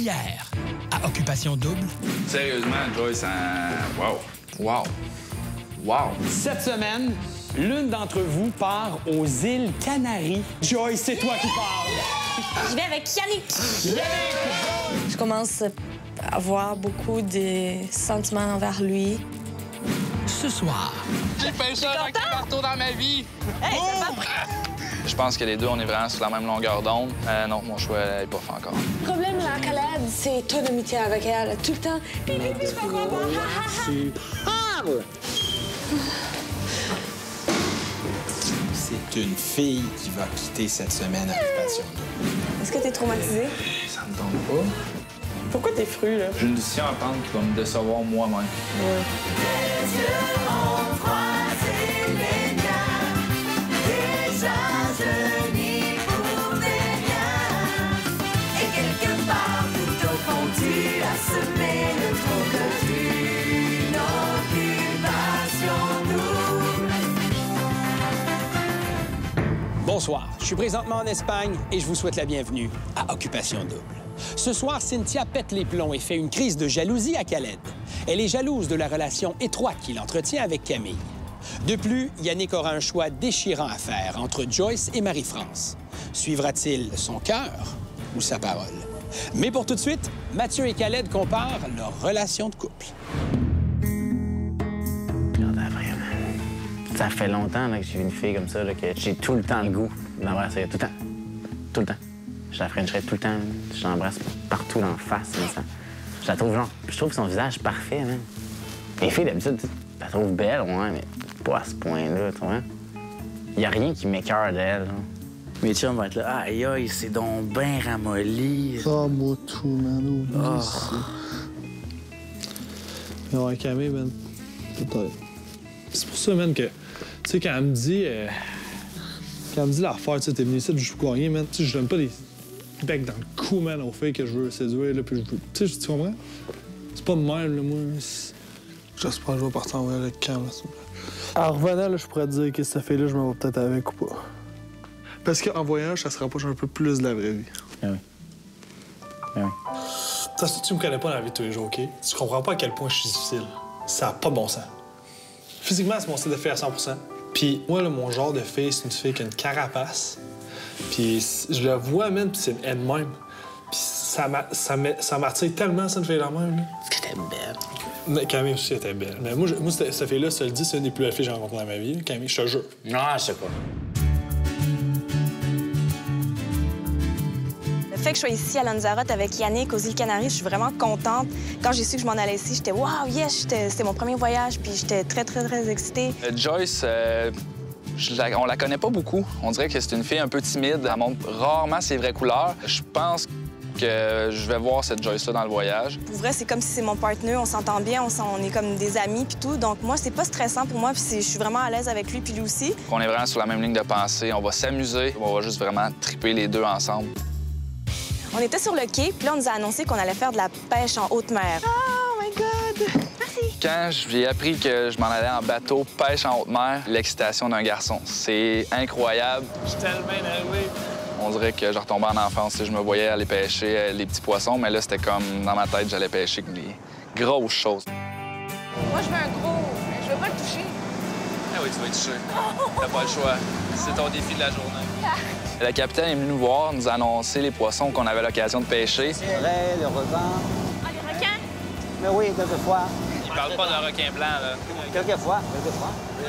hier, à Occupation Double. Sérieusement, Joyce, wow. Wow. Wow. Cette semaine, l'une d'entre vous part aux îles Canaries. Joyce, c'est toi qui parles. Je vais avec Yannick. Yannick! Je commence à avoir beaucoup de sentiments envers lui. Ce soir, J'ai pêché avec un marteau dans ma vie. Hey, c'est pas prêt. Je pense que les deux, on est vraiment sur la même longueur d'onde. Non, mon choix n'est pas fait encore. Le problème, la Calade, c'est ton amitié avec elle. Tout le temps. Je peux comprendre. C'est une fille qui va quitter cette semaine à Occupation Double. Est-ce que t'es traumatisé? Ça me tente pas. Pourquoi t'es fru, là? J'ai une décision à prendre qui va me décevoir moi-même. Bonsoir, je suis présentement en Espagne et je vous souhaite la bienvenue à Occupation Double. Ce soir, Cynthia pète les plombs et fait une crise de jalousie à Khaled. Elle est jalouse de la relation étroite qu'il entretient avec Camille. De plus, Yannick aura un choix déchirant à faire entre Joyce et Marie-France. Suivra-t-il son cœur ou sa parole? Mais pour tout de suite, Mathieu et Khaled comparent leur relation de couple. Ça fait longtemps là, que j'ai vu une fille comme ça, là, que j'ai tout le temps le goût d'embrasser. Tout le temps. Tout le temps. Je la frencherais tout le temps. Je l'embrasse partout dans la face. Ça. Je la trouve genre... Je trouve son visage parfait, même. Les filles, d'habitude, tu la trouves belle, ouais, mais pas à ce point-là, tu vois. Il n'y a rien qui m'écœure d'elle. Là. Mes chums vont être là. Aïe, aïe, c'est donc bien ramolli. Ah, moi tout, man. Oublie ça. Mais ouais, Camille, man, peut-être. C'est pour ça, man, que, tu sais, quand elle me dit l'affaire, tu sais, t'es venu ici, je veux rien, man, tu sais, je donne pas des becs dans le cou, man, aux filles que je veux séduire, là, puis je veux... Tu sais, tu comprends? C'est pas de même, là, moi. J'espère que je vais partir en voyage avec Cam, là, s'il vous plaît. En revenant, là, je pourrais te dire que cette fille-là, je m'en vais peut-être avec ou pas. Parce qu'en voyage, ça se rapproche un peu plus de la vraie vie. Ah oui. Ah oui. Ça, tu me connais pas dans la vie de tous les jours, OK? Tu comprends pas à quel point je suis difficile. Ça n'a pas de bon sens. Physiquement, c'est mon style de fille à 100 %. Puis moi, là, mon genre de fille, c'est une fille qui a une carapace. Puis je la vois, même, puis c'est elle-même. Puis ça m'attire tellement, cette fille-là même. Est-ce que t'es belle? Mais Camille aussi était belle. Mais moi cette fille-là, je te le dis, c'est une des plus belles filles que j'ai rencontrées dans ma vie. Camille, je te jure. Non, je sais pas. Le fait que je sois ici à Lanzarote avec Yannick aux îles Canaries, je suis vraiment contente. Quand j'ai su que je m'en allais ici, j'étais « Wow, yes! » C'était mon premier voyage, puis j'étais très, très, très excitée. Joyce, on la connaît pas beaucoup. On dirait que c'est une fille un peu timide. Elle montre rarement ses vraies couleurs. Je pense que je vais voir cette Joyce-là dans le voyage. Pour vrai, c'est comme si c'est mon partenaire, on s'entend bien, on est comme des amis puis tout. Donc moi, c'est pas stressant pour moi, puis je suis vraiment à l'aise avec lui puis lui aussi. On est vraiment sur la même ligne de pensée. On va s'amuser. On va juste vraiment triper les deux ensemble. On était sur le quai, puis là, on nous a annoncé qu'on allait faire de la pêche en haute mer. Oh my God! Merci! Quand j'ai appris que je m'en allais en bateau pêche en haute mer, l'excitation d'un garçon, c'est incroyable. Je suis tellement énervé. On dirait que je retombais en enfance. Je me voyais aller pêcher les petits poissons, mais là, c'était comme dans ma tête, j'allais pêcher des grosses choses. Moi, je veux un gros. Je veux pas le toucher. Ah oui, tu vas y toucher. T'as pas le choix. C'est ton défi de la journée. Le capitaine est venu nous voir, nous annoncer les poissons qu'on avait l'occasion de pêcher. C'est vrai, le requin. Ah, les requins? Mais oui, quelquefois. Il parle pas d'un requin blanc, là. Quelquefois.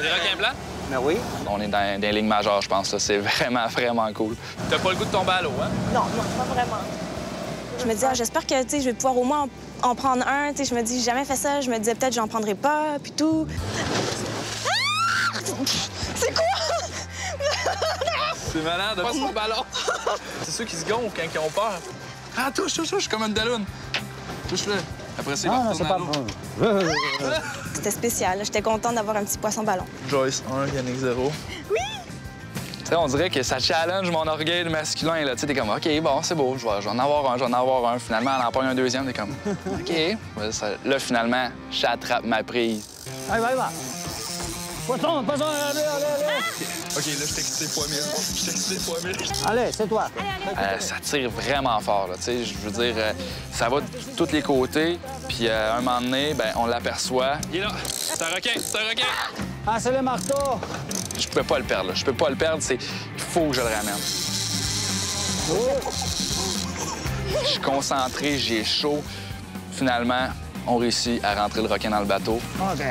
Des requins blancs? Mais oui. On est dans des lignes majeures, je pense. C'est vraiment, vraiment cool. T'as pas le goût de tomber à l'eau, hein? Non, pas vraiment. Je me dis, j'espère que je vais pouvoir au moins en prendre un. Je me dis, j'ai jamais fait ça. Je me disais, peut-être, j'en prendrai pas, puis tout. Ah! C'est quoi? C'est malade, passe mon ballon. C'est ceux qui se gonflent quand ils ont peur. Ah, touche, je suis comme une dalloune. Touche-le. Après, c'est Non, c'est pas bon. C'était spécial. J'étais contente d'avoir un petit poisson-ballon. Joyce 1, Yannick 0. Oui! Tu sais, on dirait que ça challenge mon orgueil masculin, là. Tu sais, t'es comme, OK, bon, c'est beau, je vais en avoir un. Finalement, elle en prend un deuxième, t'es comme, OK. Là, finalement, j'attrape ma prise. Allez, va. Poisson, allez. OK, là, je t'ai excité fois 1000. Je t'ai excité fois 1000. Allez, c'est toi. Ça tire vraiment fort, là, tu sais. Je veux dire, ça va de tous les côtés. Puis, un moment donné, ben, on l'aperçoit. Il est là. C'est un requin, c'est un requin. Ah, c'est le marteau. Je peux pas le perdre, là. Je peux pas le perdre. Il faut que je le ramène. Je suis concentré, j'ai chaud. Finalement, on réussit à rentrer le requin dans le bateau. OK.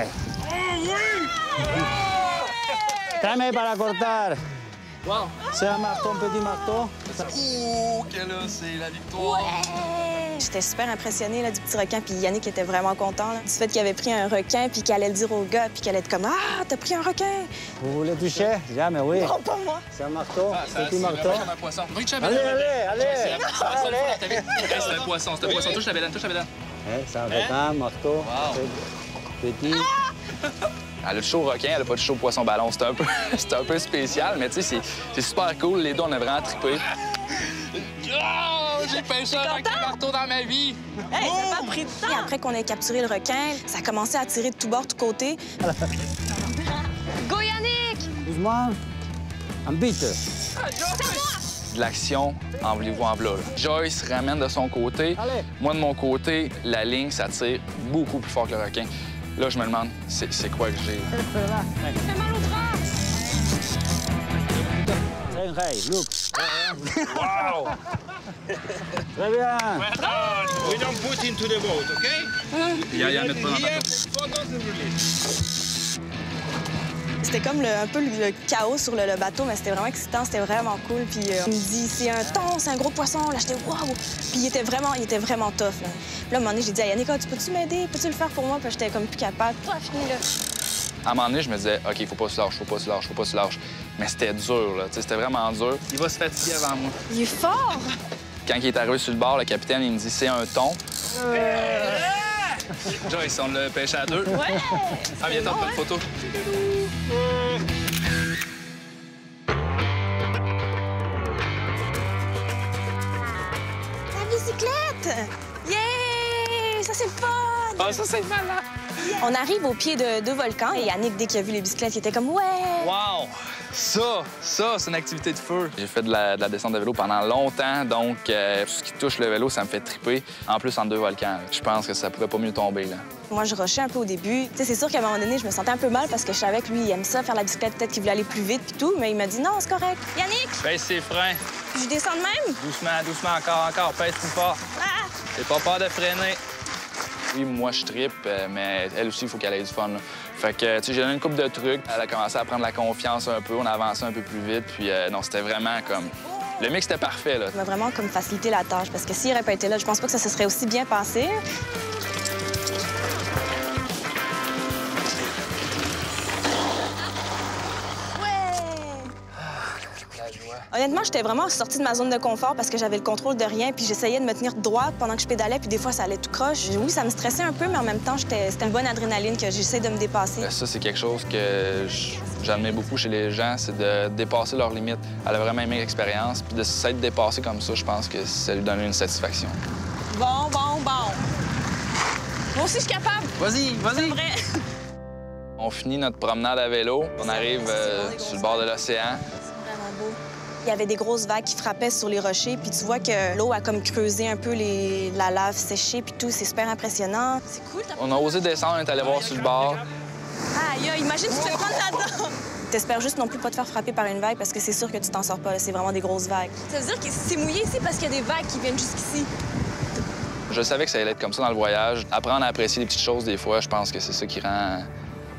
Tráeme para cortar. Wow! C'est un marteau, un petit marteau. Oh, que là, c'est la victoire! J'étais super impressionnée là, du petit requin, puis Yannick était vraiment content là, du fait qu'il avait pris un requin, puis qu'il allait le dire au gars, puis qu'il allait être comme « Ah, t'as pris un requin! » Vous voulez toucher? Jamais, oui. Non, pas moi! C'est un marteau, petit marteau. C'est un poisson. Allez. C'est un poisson, c'est un poisson. Touche la bédaine, touche la bédaine. C'est un requin, marteau, petit. Elle a touché au requin, elle a pas touché au poisson-ballon. C'était un peu spécial, mais tu sais, c'est super cool. Les deux, on a vraiment trippé. Oh, j'ai pêché avec un marteau dans ma vie! Hey, ça pas pris de temps! Et après qu'on ait capturé le requin, ça a commencé à tirer de tous bords, de tous côtés. Go, Yannick! Doucement. Un bite. De l'action, en voulez-vous en v'là. Joyce ramène de son côté. Allez. Moi, de mon côté, la ligne, ça tire beaucoup plus fort que le requin. Là, je me demande, c'est quoi que j'ai? Fais mal au bras! C'est un rey, look. Wow! Très bien. We don't put into the boat, okay? Il y a mettre pas dans le Here, bateau. photos and release. C'était comme un peu le chaos sur le bateau, mais c'était vraiment excitant, c'était vraiment cool. Puis il me dit, c'est un thon, c'est un gros poisson. Là, j'étais wow! Puis il était vraiment tough. Là. Puis là, à un moment donné, j'ai dit à Yannick, tu peux-tu m'aider? Peux-tu le faire pour moi? Puis j'étais comme plus capable. Toi, fini là. À un moment donné, je me disais, OK, faut pas se lâcher, faut pas se lâcher, faut pas se lâcher. Mais c'était dur, là. Tu sais, c'était vraiment dur. Il va se fatiguer avant moi. Il est fort! Quand il est arrivé sur le bord, le capitaine, il me dit, c'est un thon. Joyce, on l'a pêché à deux. Ouais! Ah, viens, tente une photo. La bicyclette! Yeah! Ça, c'est le fun! Ah, ça, c'est malin! On arrive au pied de deux volcans et Yannick, dès qu'il a vu les bicyclettes, il était comme « Ouais! » Wow! Ça, c'est une activité de feu. J'ai fait de la descente de vélo pendant longtemps, donc tout ce qui touche le vélo, ça me fait triper. En plus, entre deux volcans, je pense que ça pourrait pas mieux tomber, là. Moi, je rushais un peu au début. Tu sais, c'est sûr qu'à un moment donné, je me sentais un peu mal parce que je savais que lui, il aime ça, faire la bicyclette, peut-être qu'il voulait aller plus vite puis tout, mais il m'a dit « Non, c'est correct. Yannick! » Baisse ses freins. Puis je descends de même. Doucement, encore. Pèse plus fort. Ah! J'ai pas peur de freiner. Oui, moi, je trippe, mais elle aussi, il faut qu'elle ait du fun, là. Fait que, tu sais, j'ai donné une couple de trucs. Elle a commencé à prendre la confiance un peu. On a avancé un peu plus vite. Puis, non, c'était vraiment comme... Le mix était parfait, là. Il m'a vraiment comme facilité la tâche parce que s'il n'aurait pas été là, je pense pas que ça se serait aussi bien passé. Honnêtement, j'étais vraiment sortie de ma zone de confort parce que j'avais le contrôle de rien, puis j'essayais de me tenir droite pendant que je pédalais, puis des fois, ça allait tout croche. Oui, ça me stressait un peu, mais en même temps, c'était une bonne adrénaline que j'essaie de me dépasser. Ça, c'est quelque chose que j'admets beaucoup chez les gens, c'est de dépasser leurs limites. Elle a vraiment aimé l'expérience, puis de s'être dépassée comme ça, je pense que ça lui donne une satisfaction. Bon. Moi aussi, je suis capable. Vas-y. C'est vrai. On finit notre promenade à vélo. On arrive sur le bord de l'océan. Vraiment beau. Il y avait des grosses vagues qui frappaient sur les rochers, puis tu vois que l'eau a comme creusé un peu la lave séchée, puis tout. C'est super impressionnant. C'est cool. On a osé descendre, on est allé voir sur le bord. Aïe, imagine tu te prends là-dedans. T'espères juste non plus pas te faire frapper par une vague parce que c'est sûr que tu t'en sors pas. C'est vraiment des grosses vagues. Ça veut dire que c'est mouillé ici parce qu'il y a des vagues qui viennent jusqu'ici. Je savais que ça allait être comme ça dans le voyage. Apprendre à apprécier les petites choses, des fois, je pense que c'est ça qui rend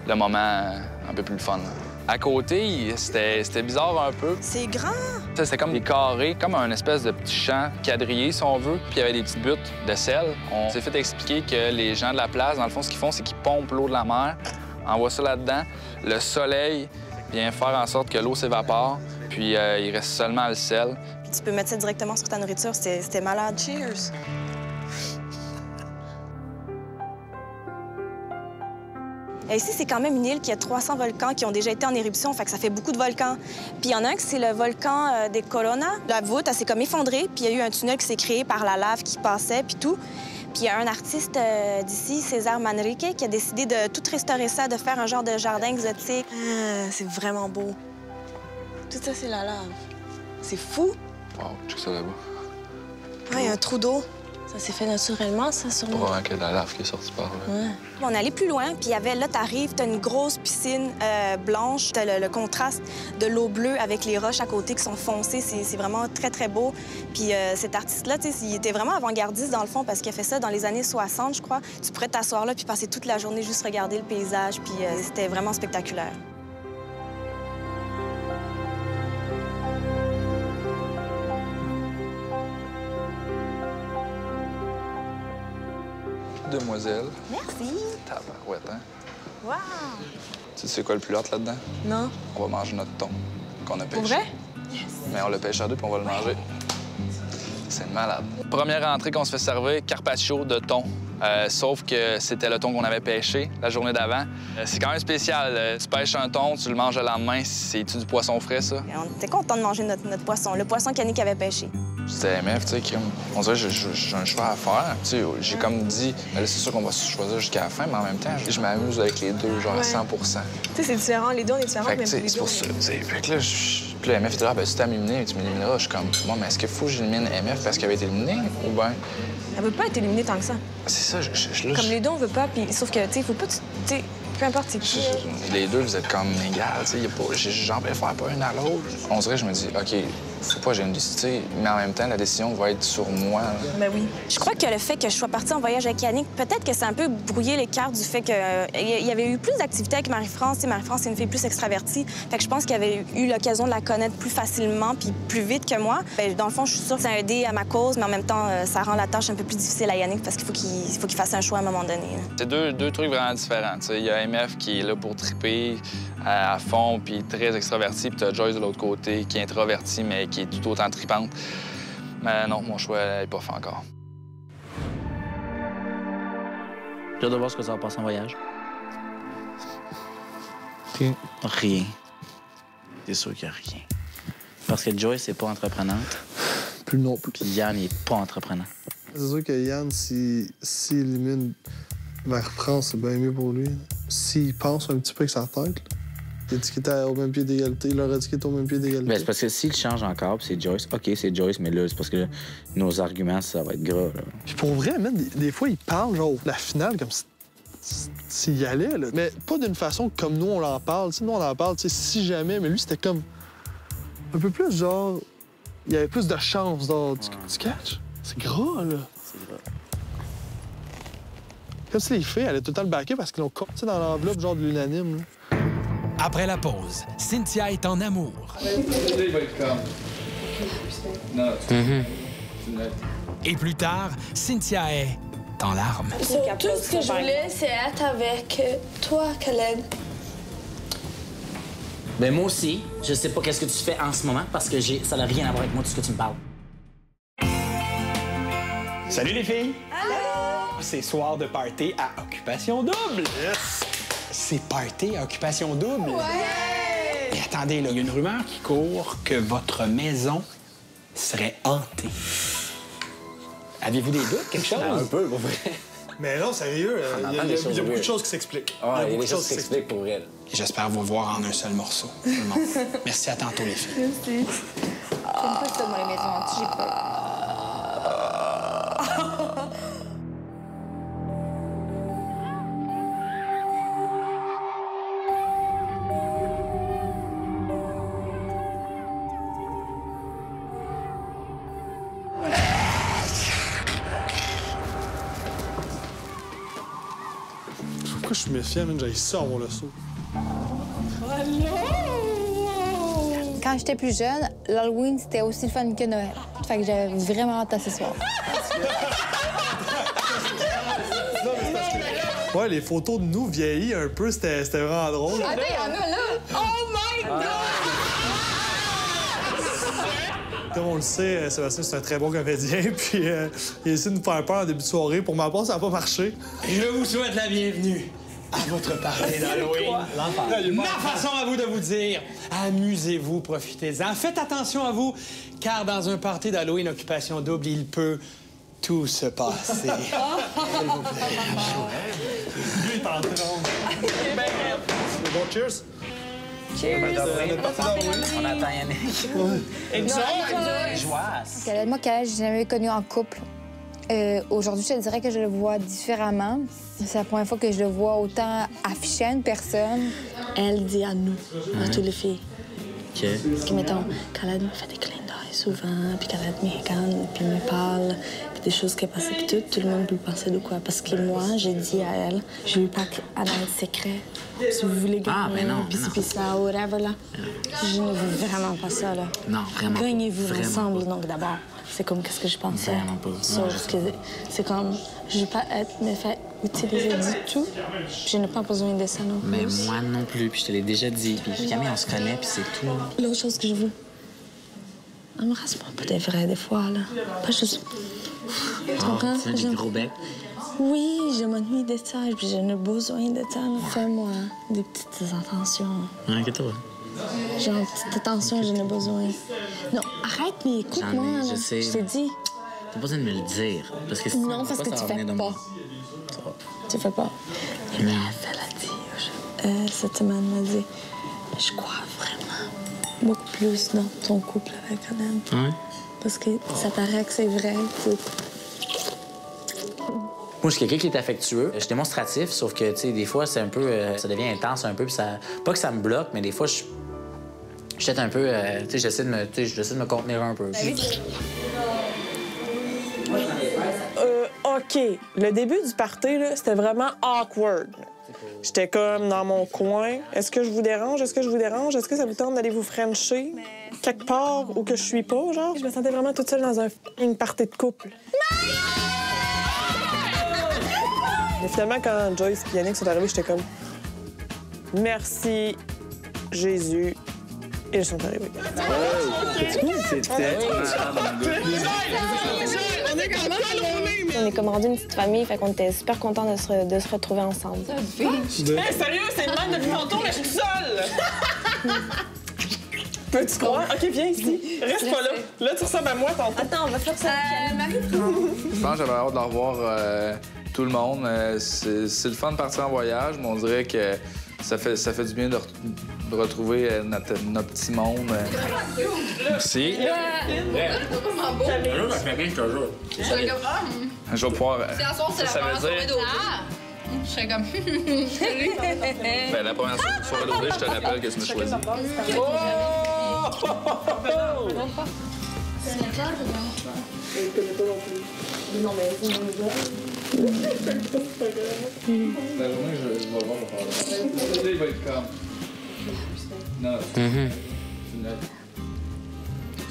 le moment un peu plus le fun. À côté, c'était bizarre un peu. C'est grand! C'était comme des carrés, comme un espèce de petit champ quadrillé, si on veut. Puis il y avait des petites buttes de sel. On s'est fait expliquer que les gens de la place, dans le fond, ce qu'ils font, c'est qu'ils pompent l'eau de la mer, envoient ça là-dedans. Le soleil vient faire en sorte que l'eau s'évapore, puis il reste seulement le sel. Puis tu peux mettre ça directement sur ta nourriture. C'était malade. Cheers! Ici, c'est quand même une île qui a 300 volcans qui ont déjà été en éruption, fait que ça fait beaucoup de volcans. Puis il y en a un qui c'est le volcan des Corona. La voûte, elle s'est comme effondrée, puis il y a eu un tunnel qui s'est créé par la lave qui passait, puis tout. Puis il y a un artiste d'ici, César Manrique, qui a décidé de tout restaurer ça, de faire un genre de jardin exotique. Ah, c'est vraiment beau. Tout ça, c'est la lave. C'est fou. Wow, check ça là-bas. Ah, il y a un trou d'eau. Ça s'est fait naturellement, ça, sûrement. Probablement qu'il y a de la lave qui est sortie par là. Ouais. On est allé plus loin, puis il y avait, là, t'arrives, t'as une grosse piscine blanche, t'as le contraste de l'eau bleue avec les roches à côté qui sont foncées, c'est vraiment très, très beau. Puis cet artiste-là, tu sais, il était vraiment avant-gardiste, dans le fond, parce qu'il a fait ça dans les années 60, je crois. Tu pourrais t'asseoir là puis passer toute la journée juste regarder le paysage, puis c'était vraiment spectaculaire. Demoiselle. Merci. Tabarouette, hein? Wow! Tu sais quoi le plus hot là-dedans? Non. On va manger notre thon qu'on a pêché. Pour vrai? Yes. Mais on le pêche à deux puis on va le manger. C'est malade. Première entrée qu'on se fait servir, carpaccio de thon. Sauf que c'était le thon qu'on avait pêché la journée d'avant. C'est quand même spécial. Tu pêches un thon, tu le manges le lendemain. C'est-tu du poisson frais, ça? On était contents de manger notre poisson, le poisson qu'Yannick avait pêché. C'était MF, tu sais, on dirait que j'ai un choix à faire. Tu sais, j'ai comme dit, c'est sûr qu'on va se choisir jusqu'à la fin, mais en même temps, je m'amuse avec les deux, genre à 100 Tu sais, c'est différent. Les deux, on est différents, fait que, mais les deux... c'est pour ça, tu sais. Fait que là, puis là, MF était là, ben, si t'as éliminé, tu m'élimineras. Je suis comme, bon, mais est-ce qu'il faut que j'élimine MF parce qu'elle avait été éliminée ou bien? Elle veut pas être éliminée tant que ça. C'est ça, Comme les deux, on veut pas, puis sauf que, tu sais, il faut pas... Tu sais, peu importe c'est qui. Les deux, vous êtes comme égales, tu sais. J'en préfère pas une à l'autre. On dirait, je me dis, OK, faut pas que j'ai une décision, mais en même temps, la décision va être sur moi. Ben oui. Je crois que le fait que je sois partie en voyage avec Yannick, peut-être que c'est un peu brouillé les cartes du fait qu'il y avait eu plus d'activités avec Marie-France. Marie-France, c'est une fille plus extravertie. Fait que je pense qu'il avait eu l'occasion de la connaître plus facilement puis plus vite que moi. Ben, dans le fond, je suis sûre que ça a aidé à ma cause, mais en même temps, ça rend la tâche un peu plus difficile à Yannick parce qu'il faut qu'il fasse un choix à un moment donné. C'est deux trucs vraiment différents. Il y a MF qui est là pour triper à fond, puis très extraverti, puis t'as Joyce de l'autre côté, qui est introvertie, mais qui est tout autant tripante. Mais non, mon choix n'est pas fait encore. J'ai hâte de voir ce que ça va passer en voyage. Rien. Rien. C'est sûr qu'il n'y a rien. Parce que Joyce, c'est pas entreprenante. Plus non plus. Puis Yann n'est pas entreprenant. C'est sûr que Yann, s'il élimine vers France, c'est bien mieux pour lui. S'il pense un petit peu avec sa tête, il a dit qu'il était au même pied d'égalité. Il leur a dit qu'il était au même pied d'égalité. Ben, c'est parce que s'il change encore, puis c'est Joyce, OK, c'est Joyce, mais là, c'est parce que là, nos arguments, ça va être gras. Là. Puis pour vrai, même, des fois, il parle, genre, la finale, comme s'il y allait, là. Mais pas d'une façon comme nous, on en parle. T'sais, nous, on en parle, si jamais, mais lui, c'était comme un peu plus, genre, il y avait plus de chance, genre, tu catches? C'est gras, là. C'est gras. Comme si les filles allaient tout le temps le backer parce qu'ils l'ont corté dans l'enveloppe, genre de l'unanime. Après la pause, Cynthia est en amour. Et plus tard, Cynthia est en larmes. Tout ce que je voulais, c'est être avec toi, Khaled. Ben moi aussi, je sais pas qu'est-ce que tu fais en ce moment parce que ça n'a rien à voir avec moi, tout ce que tu me parles. Salut les filles! Allô! C'est soir de party à Occupation Double! Yes! C'est party à Occupation Double? Ouais! Et attendez, là, il y a une rumeur qui court que votre maison serait hantée. Aviez-vous des doutes, quelque chose? Un peu, pour vrai. Mais non, sérieux, il y a beaucoup de choses qui s'expliquent. Ah, il y a des choses qui s'expliquent pour vrai. J'espère vous voir en un seul morceau. Tout le monde. Merci, à tantôt, les filles. Merci. J'aime pas ça, moi, les maisons hantes. J'ai peur. Pourquoi je suis méfiant, man? J'aille ça avoir le saut. Quand j'étais plus jeune, l'Halloween, c'était aussi le fun que Noël. Fait que j'avais vraiment hâte à ce soir. Ouais, les photos de nous vieillis un peu, c'était vraiment drôle. Attends, il y en a là! Oh my God! Comme on le sait, Sébastien, c'est un très bon comédien, puis il a essayé de nous faire peur en début de soirée. Pour ma part, ça n'a pas marché. Je vous souhaite la bienvenue à votre party d'Halloween. Ma façon à vous de vous dire, amusez-vous, profitez-en. Faites attention à vous, car dans un party d'Halloween Occupation Double, il peut tout se passer. S'il vous plaît. Lui, il est en train. C'est bon, cheers. Cheers! On attend Yannick. Joie! Khaled, moi, Khaled, j'ai jamais connu en couple. Aujourd'hui, je te dirais que je le vois différemment. C'est la première fois que je le vois autant affiché à une personne. Elle dit à nous, à toutes les filles. OK. Que, mettons, Khaled me fait des clins d'œil souvent, puis Khaled me regarde, puis me parle, puis des choses qui passent, puis tout le monde peut penser de quoi. Parce que moi, j'ai dit à elle, je veux pas qu'elle ait un secret. Si vous voulez gagner, puis ça, whatever, là. Je ne veux vraiment pas ça, là. Non, vraiment. Gagnez-vous ensemble, donc d'abord. C'est comme qu'est-ce que je pensais. Vraiment pas. C'est comme, je veux pas être me fait utiliser du tout. Je n'ai pas besoin de ça non plus. Mais moi non plus, puis je te l'ai déjà dit. Puis Camille, on se connaît, puis c'est tout. L'autre chose que je veux, embrasse-moi pas des vrais, des fois, là. Pas juste... Tu comprends? Tu veux des gros becs? Oui, je m'ennuie de ça, puis j'ai besoin de ça. Fais-moi des petites attentions. Inquiète-toi. Genre, petite attention, j'en ai besoin. Non, arrête, mais écoute-moi. Je sais. Je t'ai dit. T'as pas besoin de me le dire. Parce que non, parce que tu fais pas. Tu fais pas. Mais elle a dit, cette semaine, elle m'a dit, je crois vraiment beaucoup plus dans ton couple avec Adam. Ouais? Parce que ça paraît que c'est vrai. Moi, je suis quelqu'un qui est affectueux. Je suis démonstratif, sauf que, tu sais, des fois, c'est un peu... ça devient intense un peu, puis ça... Pas que ça me bloque, mais des fois, je suis un peu... tu sais, j'essaie de me contenir un peu. OK. Le début du party, là, c'était vraiment awkward. J'étais comme dans mon coin. Est-ce que je vous dérange? Est-ce que je vous dérange? Est-ce que ça vous tente d'aller vous frencher quelque part où que je suis pas, genre? Je me sentais vraiment toute seule dans un f***ing party de couple. Mais finalement, quand Joyce et Yannick sont arrivés, j'étais comme... Merci, Jésus. Et ils sont arrivés. On est comme rendu une petite famille, fait qu'on était super contents de se retrouver ensemble. Hey, sérieux, c'est le même depuis tantôt, mais je suis seule! Peux-tu croire? OK, viens ici. Reste pas là. Là, tu ressembles à moi, tantôt. Attends, on va faire ça. Marie, je pense que j'avais hâte de revoir tout le monde. C'est le fun de partir en voyage, mais on dirait que ça fait du bien de retrouver notre petit monde. Merci. Je vais pouvoir... Ça veut dire... Je serais comme... Ben, la première soirée d'OD, je te rappelle que tu m'as choisi. Non, mais vous La journée, je vais voir. Là, il va être comme... Non,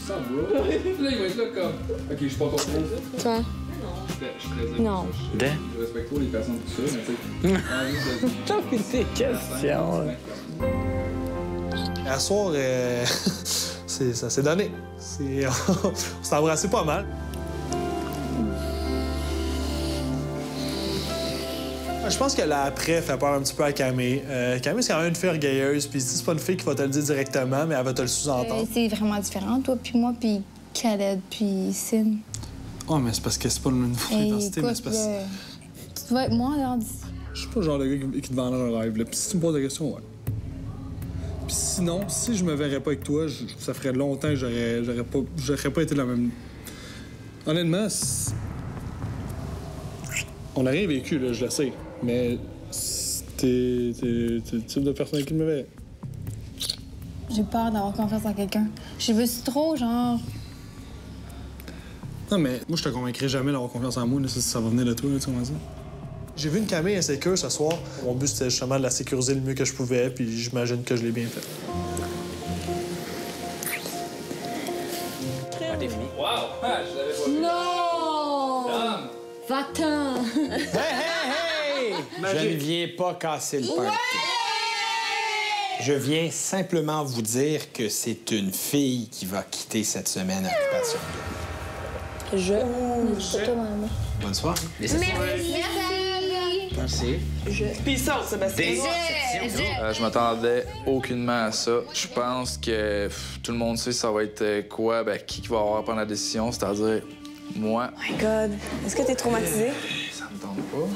ça, bro. Là, il va être là comme... OK, je suis pas trop trop. Toi? Non. Je respecte trop les personnes tout ça, mais tu sais... T'as fait des questions. À soir, ça s'est donné. On s'est embrassé pas mal. Je pense que l'après fait peur un petit peu à Camille. Camille, c'est quand même une fille orgueilleuse, puis c'est pas une fille qui va te le dire directement, mais elle va te le sous-entendre. C'est vraiment différent, toi, puis moi, puis Khaled, puis Sin. Oh, mais c'est parce que c'est pas le même identité, mais c'est parce tu dois être moi, alors d'ici. Je suis pas le genre de gars qui te vendrait un rêve, là. Puis si tu me poses la question, ouais. Puis sinon, si je me verrais pas avec toi, ça ferait longtemps que j'aurais pas été la même... Honnêtement, on n'a rien vécu, là, je le sais. Mais t'es le type de personne qui me verrait. J'ai peur d'avoir confiance en quelqu'un. Je veux trop, genre... Non, mais moi, je te convaincrai jamais d'avoir confiance en moi, là, ça va venir de toi, là, tu vois ça. J'ai vu une Camille insécure ce soir. Mon but, c'était justement de la sécuriser le mieux que je pouvais, puis j'imagine que je l'ai bien fait. T'es fini? Wow! Ah, je l'avais pas vu. Non! Va-t'en! Hey! Je ne viens pas casser le party. Je viens simplement vous dire que c'est une fille qui va quitter cette semaine Occupation Double. Bonne soirée. Merci. Peace out, Sébastien. Je m'attendais aucunement à ça. Je pense que tout le monde sait ça va être quoi, qui va avoir à prendre la décision, c'est-à-dire moi... Oh my God. Est-ce que t'es traumatisé? Ça me tente pas.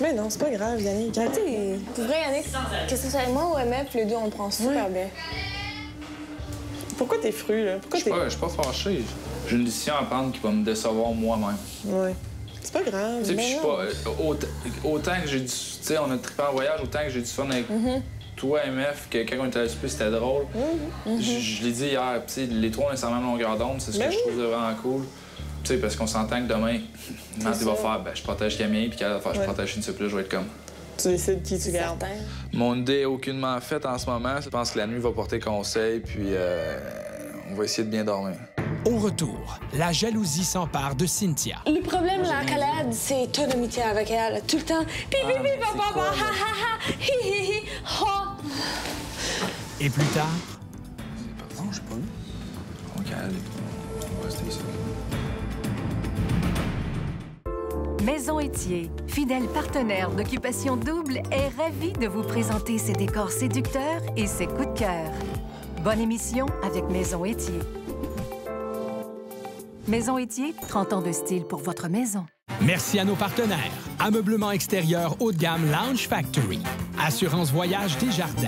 Mais non, c'est pas grave, Yannick. Arrêtez. Pour vrai, Yannick, que ce soit moi ou MF, les deux, on le prend super bien. Pourquoi t'es fru, là? Pourquoi Je suis pas fâché. J'ai une décision à prendre qui va me décevoir moi-même. Ouais. C'est pas grave. Tu sais, puis je suis pas... Autant que j'ai du... Tu sais, on a trippé en voyage, autant que j'ai du fun avec toi, MF, que quand on était à l'SP, c'était drôle. Je l'ai dit hier, tu sais, les trois, on est sur la même longueur d'onde, c'est ce que je trouve vraiment cool. Tu sais, parce qu'on s'entend que demain, Matt va faire, ben, je protège Camille, puis qu'elle va faire, je protège une plus, je vais être comme... Tu décides qui tu gardes. Mon idée est aucunement faite en ce moment. Je pense que la nuit va porter conseil, puis on va essayer de bien dormir. Au retour, la jalousie s'empare de Cynthia. Le problème, la Khaled, c'est ton amitié avec elle. Tout le temps. Et plus tard... Non, j'ai pas vu. OK, allez. On va rester ici. Maison Étier, fidèle partenaire d'Occupation Double, est ravie de vous présenter ses décors séducteurs et ses coups de cœur. Bonne émission avec Maison Étier. Maison Étier, 30 ans de style pour votre maison. Merci à nos partenaires. Ameublement extérieur haut de gamme Lounge Factory. Assurance Voyage Desjardins.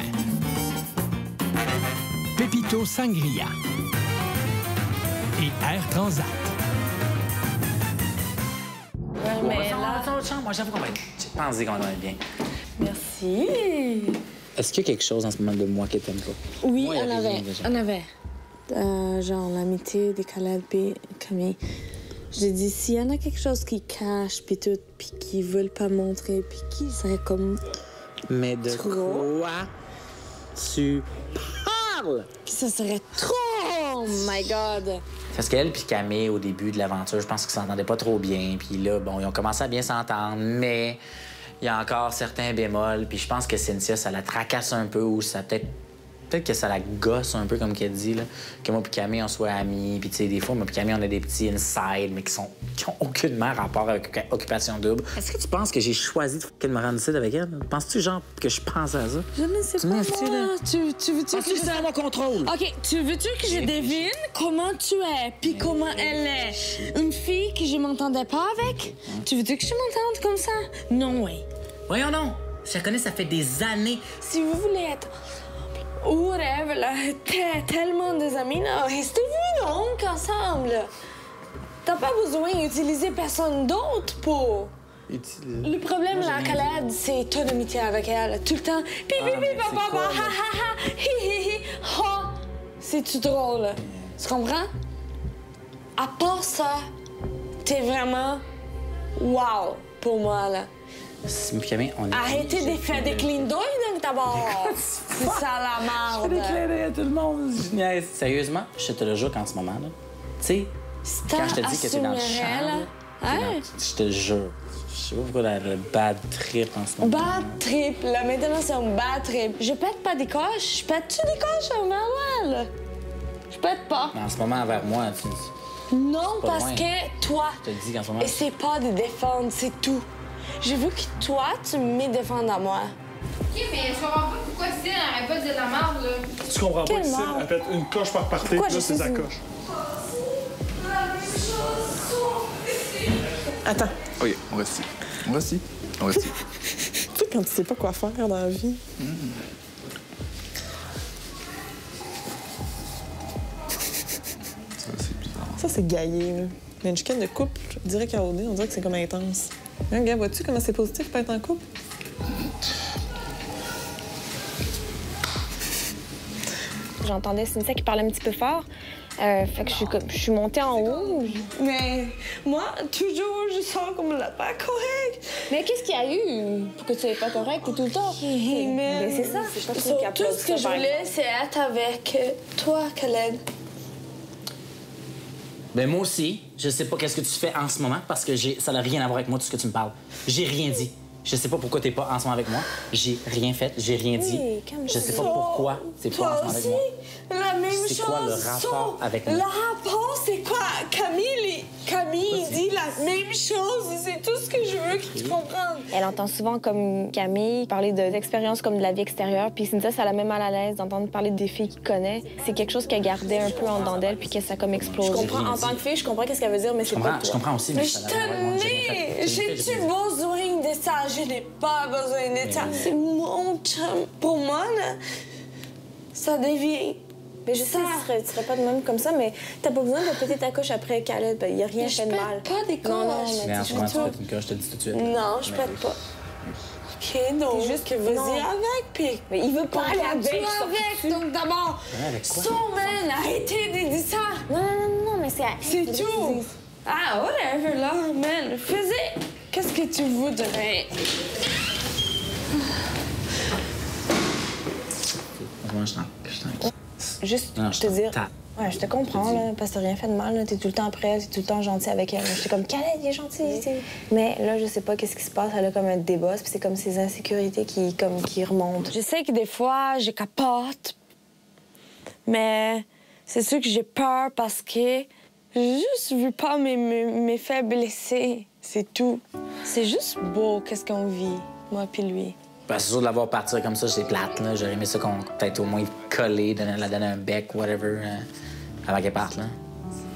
Pépito Sangria. Et Air Transat. Mais là... Moi, j'avoue qu'on va être... J'ai pensé qu'on va être bien. Merci. Est-ce qu'il y a quelque chose en ce moment de moi que t'aimes pas? Oui, Moi, il y a rien, déjà. on avait. Genre l'amitié de Khaled et Camille. J'ai dit, s'il y en a quelque chose qui cache, puis tout, puis qui veulent pas montrer, puis qui serait comme... Mais de quoi tu parles? Puis ça serait trop... Oh my God! Parce qu'elle puis Camille, au début de l'aventure, je pense qu'ils s'entendaient pas trop bien. Puis là, bon, ils ont commencé à bien s'entendre, mais il y a encore certains bémols. Puis je pense que Cynthia, ça la tracasse un peu ou ça peut-être que ça la gosse un peu, comme qu'elle dit, là. Que moi puis Camille, on soit amis. Puis tu sais, des fois, moi puis Camille, on a des petits inside, mais qui ont aucunement rapport avec Occupation Double. Est-ce que tu penses que j'ai choisi qu'elle me rende ici avec elle? Penses-tu, genre, que je pense à ça? Je ne sais pas, moi. Tu veux-tu que c'est à mon contrôle? OK, tu veux-tu que je devine comment tu es, puis comment elle est? Une fille que je m'entendais pas avec? Tu veux-tu que je m'entende comme ça? Non, oui. Voyons non. Je la connais, ça fait des années. Si vous voulez être ou rêve, là, tellement des amis, là, restez-vous donc ensemble. T'as pas besoin d'utiliser personne d'autre pour... Le problème, la Khaled, c'est ton amitié avec elle. Tout le temps. C'est-tu drôle? Tu comprends? À part ça, t'es vraiment wow pour moi, là. Camille, on est... Arrêtez de faire des clins d'œil dans ta barre. C'est ça la merde. Je fais des clins d'œil à tout le monde. Sérieusement, je te le jure qu'en ce moment, là, tu sais, quand je te dis que t'es dans le champ, je te le jure. Je sais pas pourquoi le bad trip en ce moment. Bad trip, là, maintenant c'est un bad trip. Je pète pas des coches. Je pète-tu des coches envers elle? Je pète pas. Mais en ce moment, envers moi, tu... Non, parce loin. que toi, Je te dis qu'en ce moment... essaie pas de défendre, c'est tout. Je veux que toi, tu me défendes à moi. OK, mais je comprends pas pourquoi Céline n'arrête pas de dire de la merde, là. Tu comprends pas Quelle que Céline, marde? elle pète une coche par partie, Pourquoi là, je c'est suis sa une- coche. Attends. OK, on reste ici. On reste ici. On reste ici. Tu sais, quand tu sais pas quoi faire dans la vie. Ça, c'est bizarre. Ça, c'est gaillé, là. Mais une chicane de couple, je dirais qu'à OD, on dirait que c'est comme intense. Hein, gars, vois-tu comment c'est positif pas être en couple? J'entendais Cynthia qui parlait un petit peu fort. Fait que je suis montée en haut. Mais moi, toujours, je sens comme la pas correcte. Mais qu'est-ce qu'il y a eu pour que tu sois pas correcte tout le temps? Mais c'est ça. Tout ce que je voulais, c'est être avec toi, Khaled. Ben moi aussi, je sais pas qu'est-ce que tu fais en ce moment parce que ça n'a rien à voir avec moi tout ce que tu me parles. J'ai rien dit. Je sais pas pourquoi t'es pas en ce moment avec moi. J'ai rien fait, j'ai rien dit. Je sais pas pourquoi t'es pas en ce moment avec moi. La même chose. C'est quoi le rapport avec moi? Le rapport, c'est quoi? Camille il dit la même chose. C'est tout ce que je veux que tu peux-tu comprendre? Elle entend souvent, comme Camille, parler d'expériences comme de la vie extérieure. Puis Cynthia, ça la met mal à l'aise d'entendre parler des filles qu'elle connaît. C'est quelque chose qu'elle gardait un peu en dedans d'elle, puis que ça a comme explosé. Je comprends, en tant que fille, je comprends qu'est-ce qu'elle veut dire, mais c'est pas toi. Je comprends aussi, mais je t'aime. J'ai-tu besoin de ça? Je n'ai pas besoin de ça. C'est mon chum. Pour moi, là, ça devient... Mais je sais que tu serais pas de même comme ça, mais t'as pas besoin de péter ta couche après Khaled. Ben, il y a rien fait de mal. Je pète pas des couches. Mais en ce moment, tu pètes une couche, je te le dis tout de suite. Non, je pète pas. OK, donc, juste que vas-y avec, puis... Mais il veut pas aller avec. Donc, d'abord, man, arrêtez de dire ça. Non, mais c'est tout. Ah, whatever, là, man. Faisais. Qu'est-ce que tu voudrais? Moi, je t'en... Juste te dire... Ouais, je te comprends, là, parce que t'as rien fait de mal. T'es tout le temps après elle, t'es tout le temps gentil avec elle. J'étais comme, Khaled, il est gentil. Mais là, je sais pas qu'est-ce qui se passe. Elle a comme un débosse, puis c'est comme ces insécurités qui remontent. Je sais que des fois, je capote, mais c'est sûr que j'ai peur parce que j'ai juste vu pas mes faits blessés. C'est tout. C'est juste beau, qu'est-ce qu'on vit, moi puis lui. Ben, c'est sûr de l'avoir partir comme ça, c'est plate, là. J'aurais aimé ça qu'on peut-être au moins coller, la donner un bec, whatever, avant qu'elle parte, là.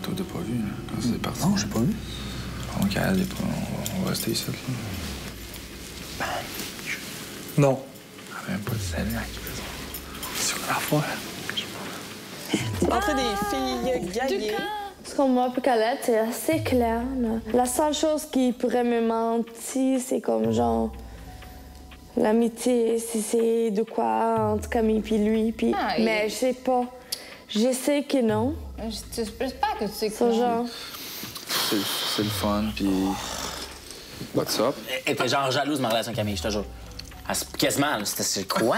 Toi, t'as pas vu, là, quand c'est parti? Non, j'ai pas vu. Donc, elle est pas... On va rester ici, là. Non. Elle avait pas de salut à qui c'est quoi l'affaire? Entre des filles gaillées. Ce qu'on m'a appris Khaled, c'est assez clair, là. La seule chose qui pourrait me mentir, c'est comme genre... L'amitié, si c'est de quoi entre Camille puis lui, puis... Mais je sais pas. Je sais que non. J'espère que tu sais que non. Genre... C'est le fun, puis... What's up? Elle était genre jalouse de ma relation avec Camille, je te jure. Quasiment, c'était quoi?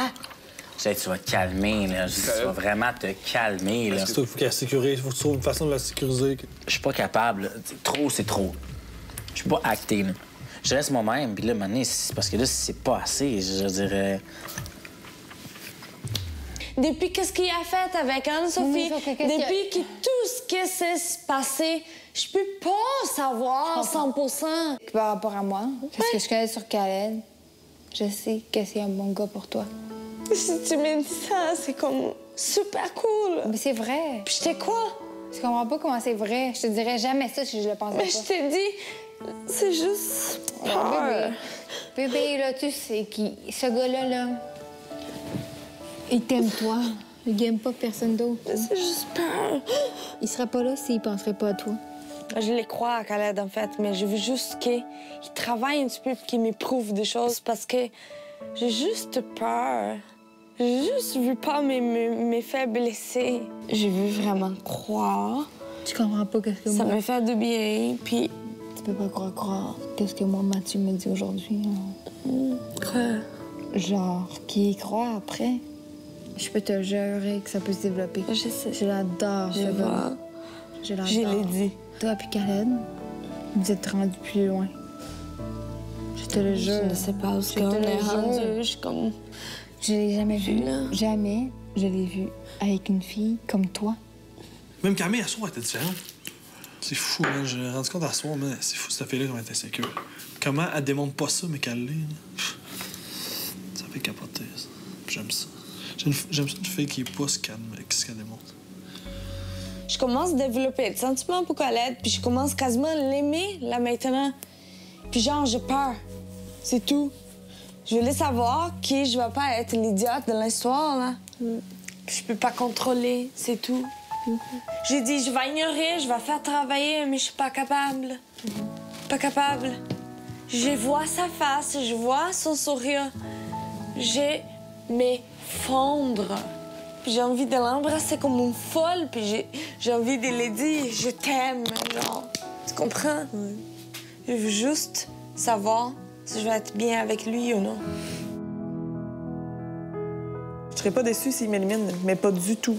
J'ai dit, tu vas te calmer, là. Je dis, tu vas vraiment te calmer, là. C'est ça qu'il faut qu'elle sécurise. Il faut que tu trouves une façon de la sécuriser. Je suis pas capable, là. Trop, c'est trop. Je suis pas acté, là. Je reste moi-même, puis là, maintenant, c'est parce que là, c'est pas assez, je dirais... Depuis qu'est-ce qu'il a fait avec Anne-Sophie, depuis que tout ce qui s'est passé, je peux pas savoir 100%. Par rapport à moi, parce que je connais sur Khaled, je sais que c'est un bon gars pour toi. Si tu me dis ça, c'est comme super cool. Mais c'est vrai. Puis j'étais quoi? Tu comprends pas comment c'est vrai. Je te dirais jamais ça si je le pensais pas. Mais je t'ai dit... C'est juste peur. Bébé, là, tu sais, ce gars-là, là, il t'aime toi. Il aime pas personne d'autre. C'est juste peur. Il serait pas là s'il penserait pas à toi. Je les crois à Khaled, en fait, mais je veux juste qu'il travaille un petit peu et qu'il m'éprouve des choses parce que j'ai juste peur. J'ai juste vu pas mes faits blessés. J'ai vu vraiment croire. Tu comprends pas qu'est-ce que ça moi... me fait de bien, puis... Tu peux pas croire qu'est-ce que moi, Mathieu, me dit aujourd'hui. Quoi? Genre, qui y croit après. Je peux te jurer que ça peut se développer. Je sais. Je l'adore, ce gars. Je l'adore. Je l'ai dit. Toi puis Khaled, vous êtes rendus plus loin. Je te le jure. Je ne sais pas où est-ce qu'on est rendu. Je suis comme... Je l'ai jamais vu. Jamais je l'ai vu avec une fille comme toi. Même Camille, à soir, elle était différente. C'est fou, hein. Je me suis rendu compte à soir, mais c'est fou, cette fille-là, comment elle était sécure. Comment elle démontre pas ça, mais qu'elle l'est. Ça fait capoter, ça. J'aime ça. J'aime ça une fille qui est pas ce qu'elle démontre. Je commence à développer des sentiments pour Khaled, puis je commence quasiment à l'aimer, là, maintenant. Puis genre, j'ai peur. C'est tout. Je voulais savoir que je vais pas être l'idiote de l'histoire, là. Je peux pas contrôler, c'est tout. J'ai dit, je vais ignorer, je vais faire travailler, mais je suis pas capable. Pas capable. Je vois sa face, je vois son sourire. J'ai m'effondre. Puis j'ai envie de l'embrasser comme une folle, puis j'ai envie de lui dire, je t'aime, genre. Tu comprends? Je veux juste savoir si je vais être bien avec lui ou non. Je serais pas déçue s'il m'élimine, mais pas du tout.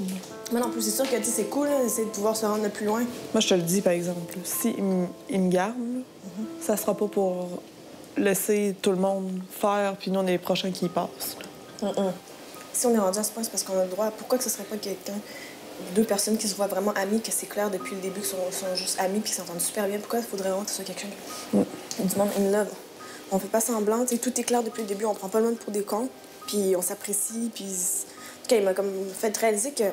Mais non plus, c'est sûr que c'est cool d'essayer de pouvoir se rendre le plus loin. Moi, je te le dis, par exemple, s'il me garde, ça sera pas pour laisser tout le monde faire, puis nous, on est les prochains qui y passent. Si on est rendu à ce point, c'est parce qu'on a le droit. Pourquoi que ce serait pas quelqu'un, deux personnes qui se voient vraiment amies, que c'est clair depuis le début qu'ils sont juste amis puis qu'ils s'entendent super bien? Pourquoi il faudrait vraiment que ce soit quelqu'un du monde in love? On fait pas semblant, tu sais, tout est clair depuis le début, on prend pas le monde pour des cons, puis on s'apprécie, puis... En tout cas, il m'a comme fait réaliser que...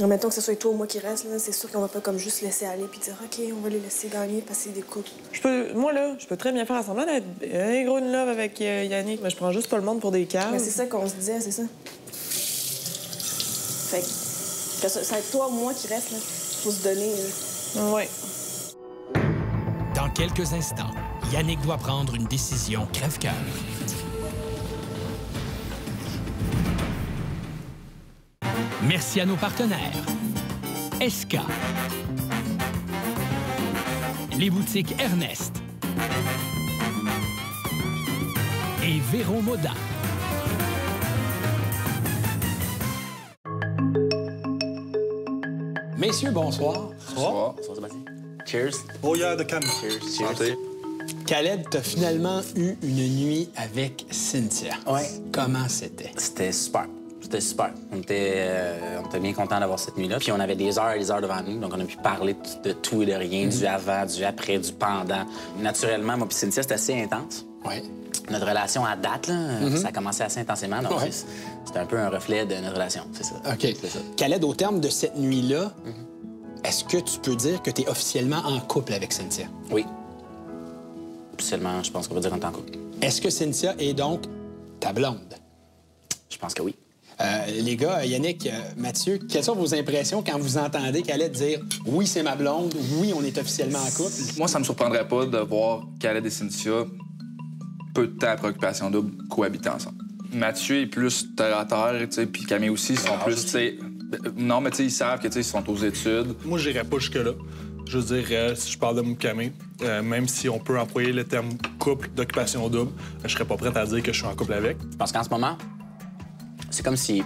Mettons que ce soit toi ou moi qui reste, c'est sûr qu'on va pas comme juste laisser aller puis dire « OK, on va les laisser gagner, passer des coupes. » Moi, là, je peux très bien faire semblant d'être un gros une love avec Yannick, mais je prends juste pas le monde pour des caves. Mais c'est ça qu'on se disait, c'est ça. Fait que ça va être toi ou moi qui reste, là. Faut se donner, là. Ouais. Dans quelques instants, Yannick doit prendre une décision crève-cœur. Merci à nos partenaires. SK. Les boutiques Ernest. Et Véro Moda. Messieurs, bonsoir. Bonsoir. Bonsoir, Sébastien. Cheers. Oh, yeah, de calme. Cheers. Santé. Khaled, t'as finalement eu une nuit avec Cynthia. Ouais. Comment c'était? C'était super. C'était super. On était bien contents d'avoir cette nuit-là. Puis on avait des heures et des heures devant nous, donc on a pu parler de tout et de rien, du avant, du après, du pendant. Naturellement, moi puis Cynthia, c'était assez intense. Ouais. Notre relation à date, là, ça a commencé assez intensément, donc c'était un peu un reflet de notre relation, c'est ça. OK. C'est ça. Khaled, au terme de cette nuit-là, est-ce que tu peux dire que tu es officiellement en couple avec Cynthia? Oui. Officiellement, je pense qu'on peut dire qu'on est en couple. Est-ce que Cynthia est donc ta blonde? Je pense que oui. Les gars, Yannick, Mathieu, quelles sont vos impressions quand vous entendez Khaled dire « Oui, c'est ma blonde, oui, on est officiellement en couple ». Moi, ça me surprendrait pas de voir Khaled et Cynthia, peu de temps après Occupation Double, cohabiter ensemble. Mathieu est plus terre à terre, tu sais, puis Camille aussi, ils sont plus, tu sais... Non, mais tu sais, ils savent que, tu sais, ils sont aux études. Moi, j'irais pas jusque-là. Je veux dire, si je parle de Camille, même si on peut employer le terme couple d'Occupation Double, je serais pas prête à dire que je suis en couple avec. Parce qu'en ce moment, c'est comme si...